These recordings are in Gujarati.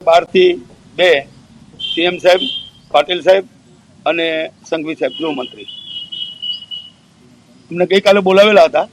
12 થી 2 સીએમ સાહેબ, પાટીલ સાહેબ અને સંઘવી સાહેબ ગૃહમંત્રી અમને ગઈકાલે બોલાવેલા હતા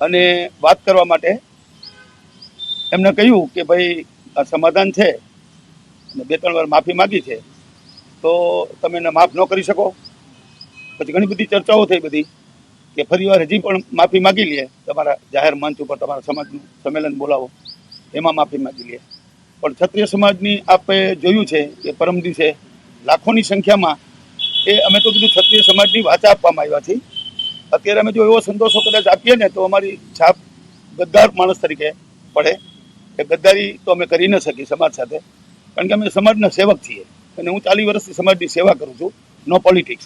અને વાત કરવા માટે એમને કહ્યું કે ભાઈ આ સમાધાન છે અને 2-3 વાર માફી માગી છે તો તમે એને માફ ન કરી શકો. પછી ઘણી બધી ચર્ચાઓ થઈ બધી કે ફરીવાર હજી પણ માફી માગી લે, તમારા જાહેર મંચ ઉપર તમારા સમાજનું સંમેલન બોલાવો એમાં માફી માગી લે. પણ ક્ષત્રિય સમાજની આપણે જોયું છે કે પરમ દિવસે લાખોની સંખ્યામાં અમે તો કીધું ક્ષત્રિય સમાજની વાચા આપવામાં આવ્યા છીએ. અત્યારે અમે જો એવો સંતોષો કદાચ આપીએ ને તો અમારી છાપ ગદ્દાર માણસ તરીકે પડે. એ ગદ્દારી તો અમે કરી ન શકીએ સમાજ સાથે, કારણ કે અમે સમાજના સેવક છીએ અને હું 40 વર્ષથી સમાજની સેવા કરું છું. નો પોલિટિક્સ,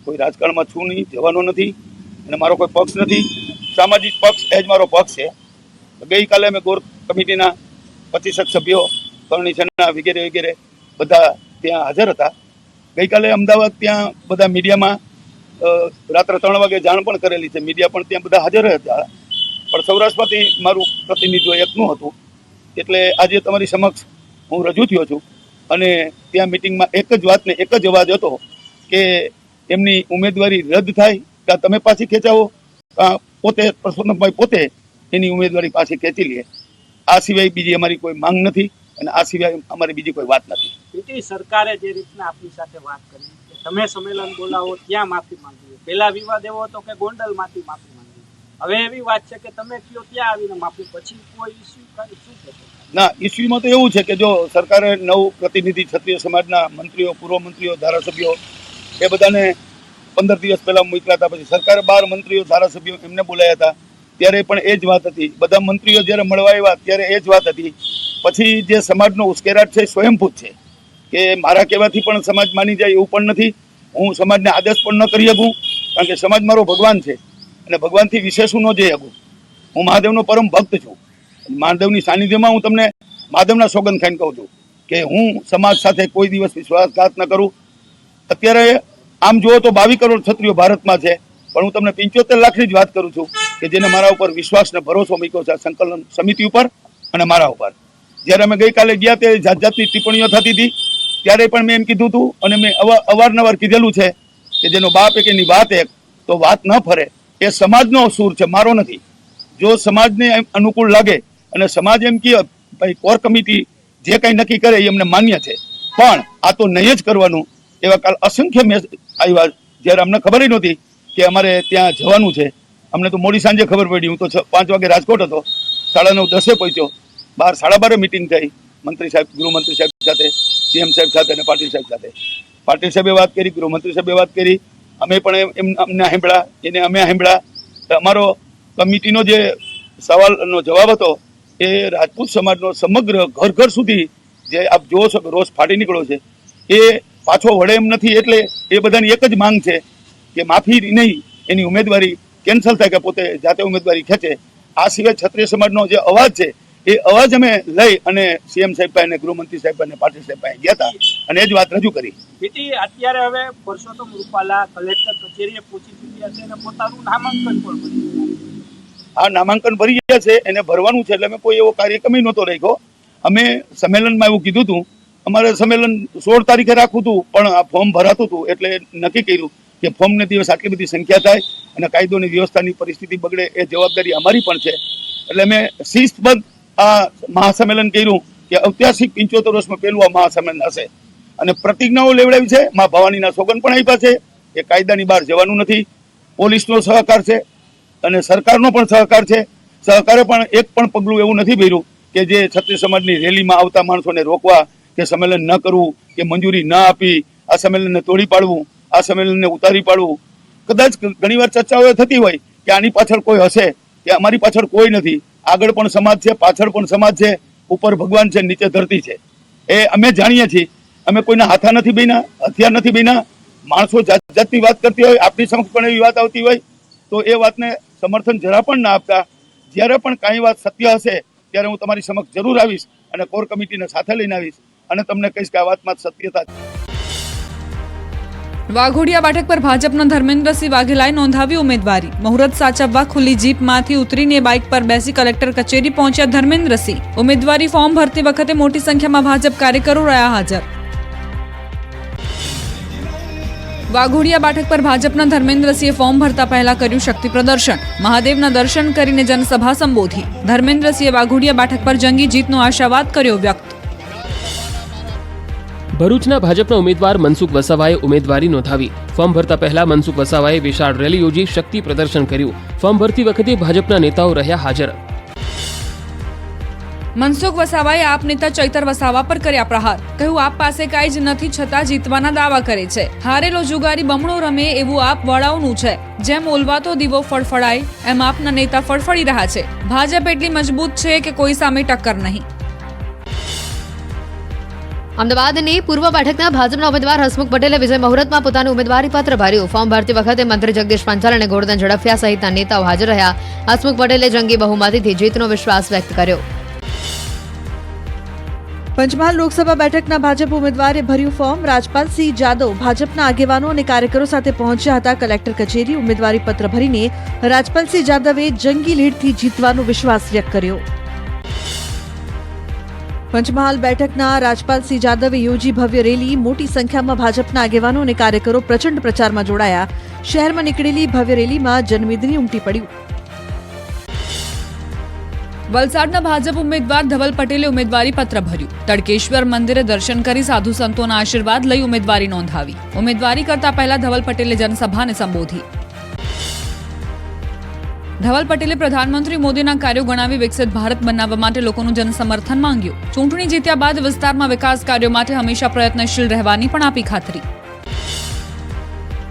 કોઈ રાજકારણમાં છું નહીં, જવાનો નથી અને મારો કોઈ પક્ષ નથી. સામાજિક પક્ષ એ જ મારો પક્ષ છે. ગઈકાલે અમે કોર કમિટીના 25 સભ્યો, કરણી સેના વગેરે વગેરે બધા ત્યાં હાજર હતા. ગઈકાલે અમદાવાદ ત્યાં બધા મીડિયામાં રાત્રે 3 વાગે જાણ પણ કરેલી છે, મીડિયા પણ ત્યાં બધા હાજર હતા. પણ સૌરાષ્ટ્રમાંથી મારું પ્રતિનિધિત્વ એકનું હતું, એટલે આજે તમારી સમક્ષ હું રજૂ થયો છું. અને ત્યાં મિટિંગમાં એક જ વાતને એક જ અવાજ હતો કે એમની ઉમેદવારી રદ થાય કે તમે પાછી ખેંચાવો, પોતે પરસોત્તમભાઈ પોતે એની ઉમેદવારી પાછી ખેંચી લે. આ સિવાય બીજી અમારી કોઈ માંગ નથી અને આ સિવાય અમારી બીજી કોઈ વાત નથી. પીટી સરકારે જે રીતના આપની સાથે વાત કરી કે તમે સંમેલન બોલાવો ત્યાં માફી માંગી, પહેલા વિવાદ એવો હતો કે ગોંડલમાંથી માફી માંગી, હવે એવી વાત છે કે તમે કયો ત્યાં આવીને માફી, પછી કોઈ ઇસ્યુ શું થશે? ના, ઇસ્યુમાં તો એવું છે કે જો સરકારે 9 પ્રતિનિધિ ક્ષત્રિય સમાજના મંત્રીઓ, પૂર્વ મંત્રીઓ, ધારાસભ્યો એ બધાને 15 દિવસ પહેલા મોકલ્યા હતા. પછી સરકારે 12 મંત્રીઓ, ધારાસભ્યો એમને બોલાયા હતા, ત્યારે પણ એ જ વાત હતી. બધા મંત્રીઓ જ્યારે મળવા આવ્યા ત્યારે એ જ વાત હતી. પછી જે સમાજનો ઉશ્કેરાટ છે સ્વયંભૂત છે કે મારા કહેવાથી પણ સમાજ માની જાય એવું પણ નથી. હું સમાજને આદેશ પણ ન કરી શકું, કારણ કે સમાજ મારો ભગવાન છે અને ભગવાનથી વિશેષ હું ન જઈ શકું. હું મહાદેવનો પરમ ભક્ત છું. મહાદેવની સાનિધ્યમાં હું તમને મહાદેવના સોગંદ ખાઈને કહું છું કે હું સમાજ સાથે કોઈ દિવસ વિશ્વાસઘાત ન કરું. અત્યારે આમ જુઓ તો 22 કરોડ ક્ષત્રિયો ભારતમાં છે, પણ હું તમને 75 લાખની જ વાત કરું છું કે જેને મારા ઉપર વિશ્વાસ ને ભરોસો મૂક્યો છે સંકલન સમિતિ ઉપર અને મારા ઉપર. જ્યારે અમે ગઈકાલે ગયા ત્યારે જાત જાતની ટિપ્પણીઓ થતી હતી, ત્યારે પણ મેં એમ કીધું હતું અને મેં અવારનવાર કીધેલું છે કે જેનો બાપ એક એની વાત એક, તો વાત ન ફરે. એ સમાજનો સૂર છે, મારો નથી. જો સમાજને અનુકૂળ લાગે અને સમાજ એમ કહે ભાઈ કોર કમિટી જે કંઈ નક્કી કરે એ અમને માન્ય છે, પણ આ તો નહીં જ કરવાનું. એવા કાલ અસંખ્ય મેસેજ આવ્યા, જ્યારે અમને ખબર નહોતી કે અમારે ત્યાં જવાનું છે. અમને તો મોડી સાંજે ખબર પડી. હું તો 5 વાગે રાજકોટ હતો, 9:30 પહોંચ્યો. 12 મિટિંગ થઈ મંત્રી સાહેબ, ગૃહમંત્રી સાહેબ સાથે, સીએમ સાહેબ સાથે અને પાટીલ સાહેબ સાથે. પાટીલ સાહેબે વાત કરી, ગૃહમંત્રી સાહેબે વાત કરી, અમે પણ અમને સાંભળ્યા, એને અમે સાંભળ્યા. અમારો કમિટીનો જે સવાલનો જવાબ હતો એ રાજપૂત સમાજનો સમગ્ર ઘર ઘર સુધી જે આપ જોવો છો કે રોષ ફાટી નીકળ્યો છે, એ પાછો વળે એમ નથી. એટલે એ બધાની એક જ માંગ છે કે માફી નહીં, એની ઉમેદવારી કેન્સલ થાય કે પોતે જાતે ઉમેદવારી ખેંચે. આ સિવાય ક્ષત્રિય સમાજનો જે અવાજ છે એ અવાજ અમે લઈ અને સીએમ સાહેબ પાસે, ગૃહમંત્રી સાહેબ અને પાટીલ સાહેબ પાસે ગયા હતા અને એ જ વાત રજૂ કરી. પીટી અત્યારે હવે પરસોત્તમ રૂપાલા કલેક્ટર કચેરીએ પહોંચી ચૂક્યા છે અને પોતાનું નામાંકન પણ ભરી. આ નામાંકન ભરી ગયા છે, એને ભરવાનું છે. એટલે અમે કોઈ એવો કાર્યક્રમ નહોતો રાખ્યો. અમે સંમેલનમાં એવું કીધું હતું, અમારે સંમેલન 16 તારીખે રાખવું હતું, પણ આ ફોર્મ ભરાતું હતું એટલે નક્કી કર્યું કે ફોર્મને દિવસ આટલી બધી સંખ્યા થાય અને કાયદોની વ્યવસ્થાની પરિસ્થિતિ બગડે એ જવાબદારી અમારી પણ છે. એટલે અમે શિસ્તબદ્ધ આ મહાસંમેલન કર્યું કે ઐતિહાસિક 75 વર્ષમાં પહેલું આ મહાસંમેલન હશે. અને પ્રતિજ્ઞાઓ લેવડાવી છે, મા ભવાનીના સોગંદ પણ આપ્યા છે કે કાયદાની બહાર જવાનું નથી. પોલીસનો સહકાર છે અને સરકારનો પણ સહકાર છે. સરકારે પણ એક પણ પગલું એવું નથી ભર્યું કે જે ક્ષત્રિય સમાજની રેલીમાં આવતા માણસોને રોકવા કે સંમેલન ન કરવું કે મંજૂરી ન આપી, આ સંમેલનને તોડી પાડવું, આ સંમેલનને ઉતારી પાડવું. કદાચ ઘણીવાર ચર્ચાઓ થતી હોય કે આની પાછળ કોઈ હશે, કે અમારી પાછળ કોઈ નથી. આગળ પણ સમાજ છે, પાછળ પણ સમાજ છે, ઉપર ભગવાન છે, નીચે ધરતી છે. એ અમે જાણીએ છીએ. અમે કોઈના હાથા નથી બન્યા, હથિયાર નથી બન્યા. માણસો જાત જાતની વાત કરતી હોય, આપણી સમક્ષ પણ એવી વાત આવતી હોય તો એ વાતને સમર્થન જરા પણ ના આપતા. જ્યારે પણ કાંઈ વાત સત્ય હશે ત્યારે હું તમારી સમક્ષ જરૂર આવીશ અને કોર કમિટીને સાથે લઈને આવીશ અને તમને કહીશ કે આ વાતમાં સત્યતા છે. વાઘોડિયા બેઠક પર ભાજપના ધર્મેન્દ્રસિંહ વાઘેલાએ નોંધાવી ઉમેદવારી. મુહૂર્ત સાચવવા ખુલ્લી જીપમાંથી ઉતરીને બાઇક પર બેસી કલેક્ટર કચેરી પહોંચ્યા ધર્મેન્દ્રસિંહ. ઉમેદવારી ફોર્મ ભરતી વખતે મોટી સંખ્યામાં ભાજપ કાર્યકરો રહ્યા હાજર. વાઘોડિયા બેઠક પર ભાજપના ધર્મેન્દ્રસિંહે ફોર્મ ભરતા પહેલા કર્યું શક્તિ પ્રદર્શન. મહાદેવના દર્શન કરીને જનસભા સંબોધી. ધર્મેન્દ્રસિંહે વાઘોડિયા બેઠક પર જંગી જીતનો આશાવાદ કર્યો વ્યક્ત. ભરૂચના ભાજપના ઉમેદવાર મનસુખ વસાવાએ ઉમેદવારી નોંધાવી. ફોર્મ ભરતા પહેલા મનસુખ વસાવાએ વિશાળ રેલી યોજી શક્તિ પ્રદર્શન કર્યું. ફોર્મ ભરતી વખતે ભાજપના નેતાઓ રહ્યા હાજર. મનસુખ વસાવાએ આપ નેતા ચૈતર વસાવા પર કર્યા પ્રહાર. કહ્યું, આપ પાસે કાંઈ જ નથી છતાં જીતવાના દાવા કરે છે. હારેલો જુગારી બમણો રમે એવું આપ વડાઓનું છે. જેમ ઓલવાતો દીવો ફળફળાય એમ આપના નેતા ફળફળી રહ્યા છે. ભાજપ એટલી મજબૂત છે કે કોઈ સામે ટક્કર નહીં. અમદાવાદની પૂર્વ બેઠકના ભાજપના ઉમેદવાર હસમુખ પટેલે વિજય મુહૂર્તમાં પોતાનું ઉમેદવારી પત્ર ભર્યું. ફોર્મ ભરતી વખતે મંત્રી જગદીશ પંચાલ અને ગોરધન ઝડફિયા સહિતના નેતાઓ હાજર રહ્યા. હસમુખ પટેલે જંગી બહુમતીથી જીતનો વિશ્વાસ વ્યક્ત કર્યો. પંચમહાલ લોકસભા બેઠકના ભાજપ ઉમેદવારે ભર્યું ફોર્મ. રાજપાલસિંહ જાદવ ભાજપના આગેવાનો અને કાર્યકરો સાથે પહોંચ્યા હતા કલેક્ટર કચેરી. ઉમેદવારી પત્ર ભરીને રાજપાલસિંહ જાદવે જંગી લીડથી જીતવાનો વિશ્વાસ વ્યક્ત કર્યો. પંચમહાલ બેઠકના રાજપાલસિંહ જાદવે યોજી ભવ્ય રેલી. મોટી સંખ્યામાં ભાજપના આગેવાનો અને કાર્યકરો પ્રચંડ પ્રચારમાં જોડાયા. શહેરમાં નીકળેલી ભવ્ય રેલીમાં જનમેદની ઉમટી પડ્યું. વલસાડના ભાજપ ઉમેદવાર ધવલ પટેલે ઉમેદવારી પત્ર ભર્યું. તડકેશ્વર મંદિરે દર્શન કરી સાધુ સંતોના આશીર્વાદ લઈ ઉમેદવારી નોંધાવી. ઉમેદવારી કરતા પહેલા ધવલ પટેલે જનસભાને સંબોધી. ધવલ પટેલે પ્રધાનમંત્રી મોદીના કાર્યો ગણાવી વિકસિત ભારત બનાવવા માટે લોકોનું જનસમર્થન માંગ્યું. ચૂંટણી જીત્યા બાદ વિસ્તારમાં વિકાસ કાર્યો માટે હંમેશા પ્રયત્નશીલ રહેવાની પણ આપી ખાતરી.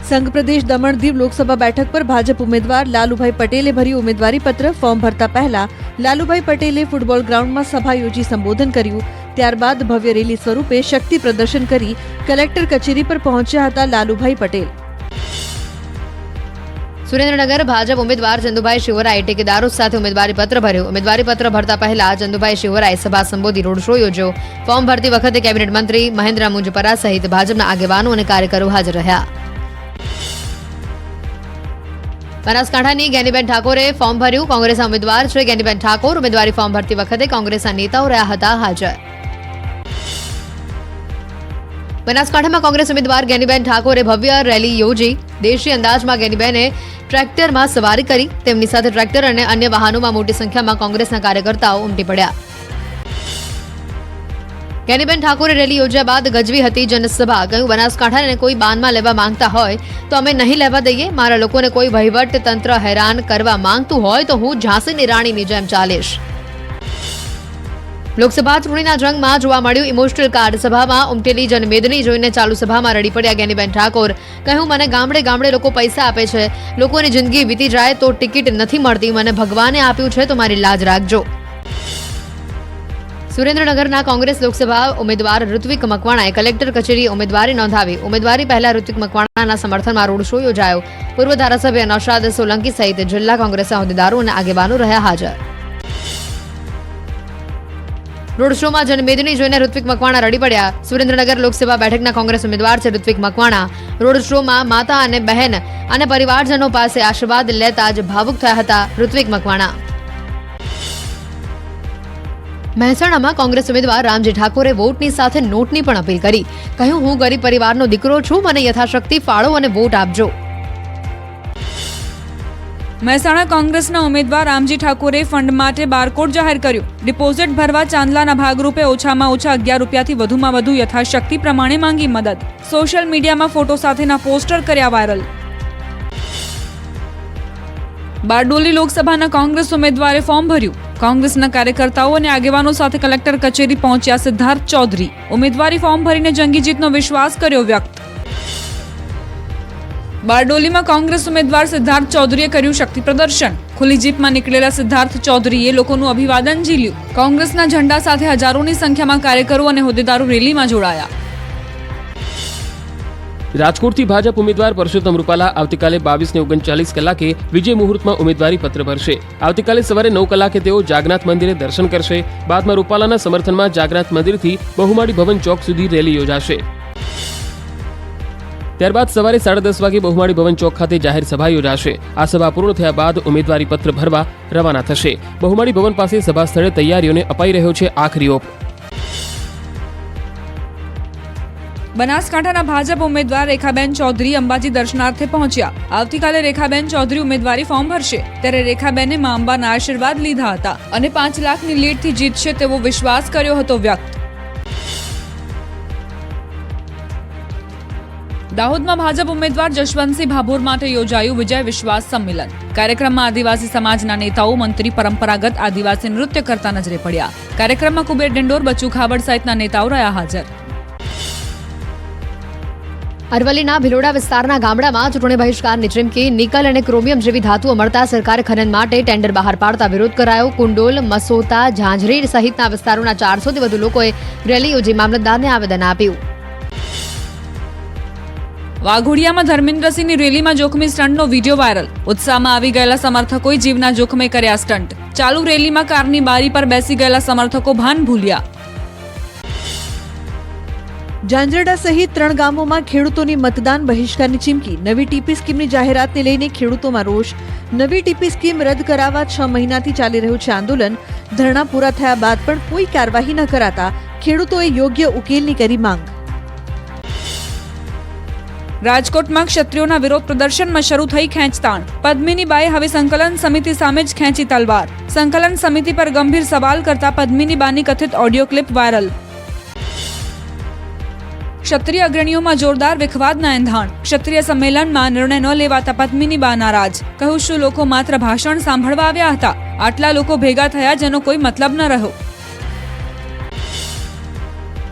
સંઘ પ્રદેશ દમણ દીવ લોકસભા બેઠક પર ભાજપ ઉમેદવાર લાલુભાઈ પટેલે ભર્યું ઉમેદવારી પત્ર. ફોર્મ ભરતા પહેલા લાલુભાઈ પટેલે ફૂટબોલ ગ્રાઉન્ડમાં સભા યોજી સંબોધન કર્યું. ત્યારબાદ ભવ્ય રેલી સ્વરૂપે શક્તિ પ્રદર્શન કરી કલેક્ટર કચેરી પર પહોંચ્યા હતા લાલુભાઈ પટેલ. સુરેન્દ્રનગર ભાજપ ઉમેદવાર ચંદુભાઈ શિવરાએ ટેકેદારો સાથે ઉમેદવારી પત્ર ભર્યું. ઉમેદવારી પત્ર ભરતા પહેલા ચંદુભાઈ શિવરાએ સભા સંબોધી રોડ શો યોજ્યો. ફોર્મ ભરતી વખતે કેબિનેટ મંત્રી મહેન્દ્ર મુંજપરા સહિત ભાજપના આગેવાનો અને કાર્યકરો હાજર રહ્યા. બનાસકાંઠાની જ્ઞાનીબેન ઠાકોરે ફોર્મ ભર્યું. કોંગ્રેસના ઉમેદવાર છે જ્ઞાનીબેન ઠાકોર. ઉમેદવારી ફોર્મ ભરતી વખતે કોંગ્રેસના નેતાઓ રહ્યા હતા હાજર. બનાસકાંઠામાં કોંગ્રેસ ઉમેદવાર જ્ઞાનીબેન ઠાકોરે ભવ્ય રેલી યોજી. દેશી અંદાજમાં જ્ઞાનીબેને ટ્રેક્ટરમાં સવારી કરી. તેમની સાથે ટ્રેક્ટર અને અન્ય વાહનોમાં મોટી સંખ્યામાં કોંગ્રેસના કાર્યકર્તાઓ ઉમટી પડ્યા. જ્ઞાનીબેન ઠાકોરે રેલી યોજ્યા બાદ ગજવી હતી જનસભા. કહ્યું, બનાસકાંઠાને કોઈ બાનમાં લેવા માંગતા હોય તો અમે નહીં લેવા દઈએ. મારા લોકોને કોઈ વહીવટ તંત્ર હેરાન કરવા માંગતું હોય તો હું ઝાંસીની રાણીની જેમ ચાલીશ. લોકસભા ચૂંટણીના જંગમાં જોવા મળ્યું ઇમોશનલ કાર્ડ. સભામાં ઉમટેલી જનમેદની જોઈને ચાલુ સભામાં રડી પડ્યા જ્ઞાનીબેન ઠાકોર. કહ્યું, મને ગામડે ગામડે લોકો પૈસા આપે છે. લોકોની જિંદગી વીતી જાય તો ટિકિટ નથી મળતી. મને ભગવાને આપ્યું છે તો મારી લાજ રાખજો. સુરેન્દ્રનગરના કોંગ્રેસ લોકસભા ઉમેદવાર ઋત્વિક મકવાણાએ કલેક્ટર કચેરીએ ઉમેદવારી નોંધાવી. ઉમેદવારી પહેલા ઋત્વિક મકવાણાના સમર્થનમાં રોડ શો યોજાયો. પૂર્વ ધારાસભ્ય નૌશાદ સોલંકી સહિત જિલ્લા કોંગ્રેસના હોદ્દેદારો અને આગેવાનો રહ્યા હાજર. રોડ શોમાં જનમેદની જોઈને ઋત્વિક મકવાણા રડી પડ્યા. સુરેન્દ્રનગર લોકસભા બેઠકના કોંગ્રેસ ઉમેદવાર છે ઋત્વિક મકવાણા. રોડ શોમાં માતા અને બહેન અને પરિવારજનો પાસે આશીર્વાદ લેતા જ ભાવુક થયા હતા ઋત્વિક મકવાણા. મહેસાણામાં કોંગ્રેસ ઉમેદવાર રામજી ઠાકોરે વોટની સાથે નોટની પણ અપીલ કરી. કહ્યું, હું ગરીબ પરિવારનો દીકરો છું. મને યથાશક્તિ ફાળો અને વોટ આપજો. મહેસાણા કોંગ્રેસના ઉમેદવાર રામજી ઠાકોરે ફંડ માટે બારકોડ જાહેર કર્યું. ડિપોઝિટ ભરવા ચાંદલાના ભાગરૂપે ઓછામાં ઓછા 11 રૂપિયાથી વધુમાં વધુ યથાશક્તિ પ્રમાણે માંગી મદદ. સોશિયલ મીડિયામાં ફોટો સાથેના પોસ્ટર કર્યા વાયરલ. બારડોલી લોકસભાના કોંગ્રેસ ઉમેદવારે ફોર્મ ભર્યું. કોંગ્રેસના કાર્યકર્તાઓ અને આગેવાનો સાથે કલેક્ટર કચેરી પહોંચ્યા સિદ્ધાર્થ ચૌધરી. ઉમેદવારી ફોર્મ ભરીને જંગી જીતનો વિશ્વાસ કર્યો વ્યક્ત. બારડોલીમાં કોંગ્રેસ ઉમેદવાર સિદ્ધાર્થ ચૌધરીએ કર્યું શક્તિ પ્રદર્શન. ખુલ્લી જીપમાં નીકળેલા સિદ્ધાર્થ ચૌધરીએ લોકોનું અભિવાદન ઝીલ્યું. કોંગ્રેસના ઝંડા સાથે હજારોની સંખ્યામાં કાર્યકરો અને હોદ્દેદારો રેલીમાં જોડાયા. રાજકોટથી ભાજપ ઉમેદવાર પરસોત્તમ રૂપાલા આવતીકાલે 22:39 કલાકે વિજય મુહૂર્તમાં ઉમેદવારી પત્ર ભરશે. આવતીકાલે સવારે 9 કલાકે તેઓ જાગનાથ મંદિરે દર્શન કરશે. બાદમાં રૂપાલાના સમર્થનમાં જાગનાથ મંદિરથી બહુમાળી ભવન ચોક સુધી રેલી યોજાશે. ત્યારબાદ સવારે 10:30 વાગે બહુમાળી ભવન ચોક ખાતે જાહેર સભા યોજાશે. આ સભા પૂર્ણ થયા બાદ ઉમેદવારી પત્ર ભરવા રવાના થશે. બહુમાળી ભવન પાસે સભા સ્થળે તૈયારીઓને અપાઈ રહ્યો છે આખરી ઓપ. બનાસકાંઠાના ભાજપ ઉમેદવાર રેખાબેન ચૌધરી અંબાજી દર્શનાર્થે પહોંચ્યા. આવતીકાલે રેખાબેન ચૌધરી ઉમેદવારી ફોર્મ ભરશે. ત્યારે રેખાબેને મા અંબાના આશીર્વાદ લીધા હતા અને 5 લાખની લીડથી જીતશે તેવો વિશ્વાસ કર્યો હતો વ્યક્ત. દાહોદમાં ભાજપ ઉમેદવાર જશવંતસિંહ ભાભોર માટે યોજાયું વિજય વિશ્વાસ સંમેલન. કાર્યક્રમમાં આદિવાસી સમાજના નેતાઓ, મંત્રી, પરંપરાગત આદિવાસી નૃત્ય કરતા નજરે પડ્યા. કાર્યક્રમમાં કુબેર ડિંડોર, બચ્ચુ ખાબડ સહિતના નેતાઓ રહ્યા હાજર. અરવલ્લીના ભિલોડા વિસ્તારના ગામડામાં ચૂંટણી બહિષ્કારની ચીમકી. નિકલ અને ક્રોમિયમ જેવી ધાતુઓ મળતા સરકારે ખનન માટે ટેન્ડર બહાર પાડતા વિરોધ કરાયો. કુંડોલ, મસોતા, ઝાંઝરી સહિતના વિસ્તારોના 400થી વધુ લોકોએ રેલી યોજી મામલતદારને આવેદન આપ્યું. વાઘોડિયામાં ધર્મેન્દ્રસિંહની રેલીમાં જોખમી સ્ટન્ટનો વીડિયો વાયરલ. ઉત્સાહમાં આવી ગયેલા સમર્થકોએ જીવના જોખમે કર્યા સ્ટન્ટ. ચાલુ રેલીમાં કારની બારી પર બેસી ગયેલા સમર્થકો ભાન ભૂલ્યા. ઝાંઝરડા સહિત 3 ગામોમાં ખેડૂતોની મતદાન બહિષ્કારની ચીમકી. નવી ટીપી સ્કીમની જાહેરાતને લઈને ખેડૂતોમાં રોષ. નવી ટીપી સ્કીમ રદ કરાવવા 6 મહિનાથી ચાલી રહ્યું છે આંદોલન. ધરણા પૂરા થયા બાદ પણ કોઈ કાર્યવાહી ન કરાતા ખેડૂતોએ યોગ્ય ઉકેલની કરી માંગ. રાજકોટમાં ક્ષત્રિયોના વિરોધ પ્રદર્શનમાં શરૂ થઈ ખેંચતાણ. પદ્મિનીબાએ હવે સંકલન સમિતિ સામે જ ખેંચી તલવાર. સંકલન સમિતિ પર ગંભીર સવાલ કરતા પદ્મિનીબાની કથિત ઓડિયો ક્લિપ વાયરલ. ક્ષત્રિય અગ્રણીઓમાં જોરદાર વિખવાદના એંધાણ. ક્ષત્રિય સંમેલનમાં નિર્ણય ન લેવાતા પદ્મિનીબા નારાજ. કહ્યું, શું લોકો માત્ર ભાષણ સાંભળવા આવ્યા હતા? આટલા લોકો ભેગા થયા જેનો કોઈ મતલબ ન રહ્યો.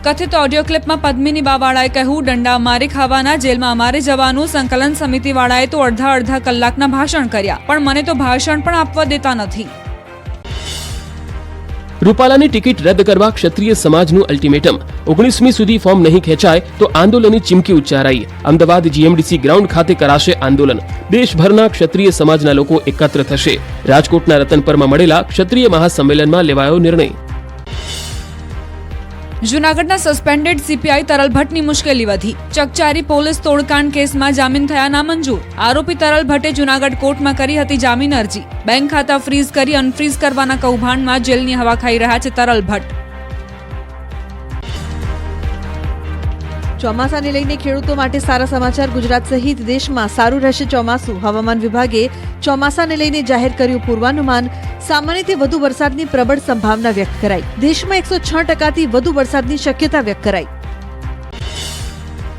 કથિત ઓડિયો ક્લિપમાં પદ્મિનીબાવાળાએ કહ્યું, દંડા મારી ખાવાના, જેલમાં અમારે જવાનું. સંકલન સમિતિવાળાએ તો અડધા કલાકના ભાષણ કર્યા, પણ મને તો ભાષણ પણ આપવા દેતા નથી. રૂપાલાની ટિકિટ રદ કરવા ક્ષત્રિય સમાજનું અલ્ટિમેટમ. 19મી સુધી ફોર્મ નહીં ખેંચાય તો આંદોલનની ચીમકી ઉચ્ચારાઈ. અમદાવાદ GMDC ગ્રાઉન્ડ ખાતે કરાશે આંદોલન. દેશભરના ક્ષત્રિય સમાજના લોકો એકત્ર થશે. રાજકોટના રતનપરમાં મળેલા ક્ષત્રિય મહાસંમેલનમાં લેવાયો નિર્ણય. જૂનાગઢના સસ્પેન્ડેડ CPI તરલ ભટ્ટની મુશ્કેલી વધી. ચકચારી પોલીસ તોડકાંડ કેસમાં જામીન થયા નામંજૂર. આરોપી તરલ ભટ્ટે જૂનાગઢ કોર્ટમાં કરી હતી જામીન અરજી. બેંક ખાતા ફ્રીઝ કરી અનફ્રીઝ કરવાના કૌભાંડમાં જેલની હવા ખાઈ રહ્યા છે તરલ ભટ્ટ. ચોમાસાને લઈને ખેડૂતો માટે સારા સમાચાર. ગુજરાત સહિત દેશમાં સારું રહેશે ચોમાસું. હવામાન વિભાગે ચોમાસાને લઈને જાહેર કર્યું પૂર્વાનુમાન. સામાન્યથી વધુ વરસાદની પ્રબળ સંભાવના વ્યક્ત કરાઈ. દેશમાં 106% વધુ વરસાદની શક્યતા વ્યક્ત કરાઈ.